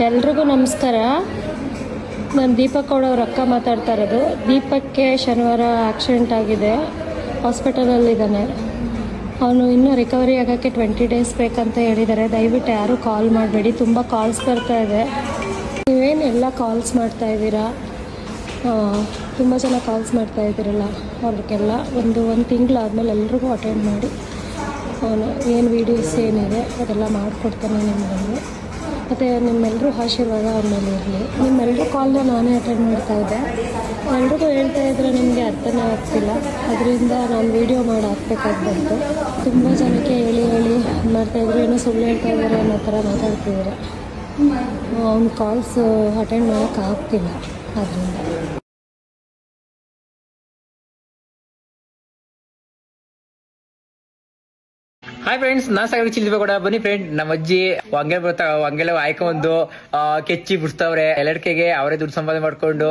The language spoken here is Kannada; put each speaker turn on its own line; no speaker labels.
ಎಲ್ರಿಗೂ ನಮಸ್ಕಾರ. ನಾನು ದೀಪಕ್ ಅವ್ರ ಅಕ್ಕ ಮಾತಾಡ್ತಾ ಇರೋದು. ದೀಪಕ್ಗೆ ಶನಿವಾರ ಆಕ್ಸಿಡೆಂಟ್ ಆಗಿದೆ, ಹಾಸ್ಪಿಟಲಲ್ಲಿದ್ದಾನೆ. ಅವನು ಇನ್ನೂ ರಿಕವರಿ ಆಗೋಕ್ಕೆ 20 ಡೇಸ್ ಬೇಕಂತ ಹೇಳಿದ್ದಾರೆ. ದಯವಿಟ್ಟು ಯಾರೂ ಕಾಲ್ ಮಾಡಬೇಡಿ, ತುಂಬ ಕಾಲ್ಸ್ ಬರ್ತಾ ಇದೆ. ನೀವೇನು ಎಲ್ಲ ಕಾಲ್ಸ್ ಮಾಡ್ತಾ ಇದ್ದೀರಾ, ತುಂಬ ಜನ ಕಾಲ್ಸ್ ಮಾಡ್ತಾ ಇದ್ದೀರಲ್ಲ, ಅವ್ರಿಗೆಲ್ಲ ಒಂದು ತಿಂಗಳಾದಮೇಲೆ ಎಲ್ರಿಗೂ ಅಟೆಂಡ್ ಮಾಡಿ ಅವನು ಏನು ವೀಡಿಯೋಸ್ ಏನಿದೆ ಅದೆಲ್ಲ ಮಾಡಿಕೊಡ್ತಾನೆ ನಿಮಗೆ. ಮತ್ತು ನಿಮ್ಮೆಲ್ಲರೂ ಆಶೀರ್ವಾದ ಅವ್ರ ಮೇಲೆ ಇರಲಿ. ನಿಮ್ಮೆಲ್ಲರೂ ಕಾಲ್ನ ನಾನೇ ಅಟೆಂಡ್ ಮಾಡ್ತಾಯಿದ್ದೆ. ಎಲ್ರಿಗೂ ಹೇಳ್ತಾ ಇದ್ರೆ ನಿಮಗೆ ಅರ್ಥನೇ ಆಗ್ತಿಲ್ಲ, ಅದರಿಂದ ನಾನು ವೀಡಿಯೋ ಮಾಡಿ ಹಾಕ್ಬೇಕಾಗಿ ಬಂತು. ತುಂಬ ಜನಕ್ಕೆ ಹೇಳಿ ಮಾಡ್ತಾಯಿದ್ರು, ಏನೋ ಸುಳ್ಳು ಹೇಳ್ತಾ ಇದ್ದಾರೆ ಅನ್ನೋ ಥರ ಮಾತಾಡ್ತಿದ್ದಾರೆ. ಅವ್ನ ಕಾಲ್ಸ್ ಅಟೆಂಡ್ ಮಾಡೋಕ್ಕಾಗ್ತಿಲ್ಲ ಅದರಿಂದ.
ಹಾಯ್ ಫ್ರೆಂಡ್ಸ್, ನಾನ್ ಸಾಗರ ಚಿಲ್ದಿಬೇಡ. ಬನ್ನಿ ಫ್ರೆಂಡ್, ನಮ್ಮ ಅಜ್ಜಿ ಹಂಗೆಲ್ಲ ಆಯ್ಕೊಂಡು ಕೆಚ್ಚಿ ಬಿಡ್ತಾವ್ರೆ. ಎಲ್ಲಡ್ಕೆಗೆ ಅವರೇ ದುಡ್ಡು ಸಂಪಾದನೆ ಮಾಡ್ಕೊಂಡು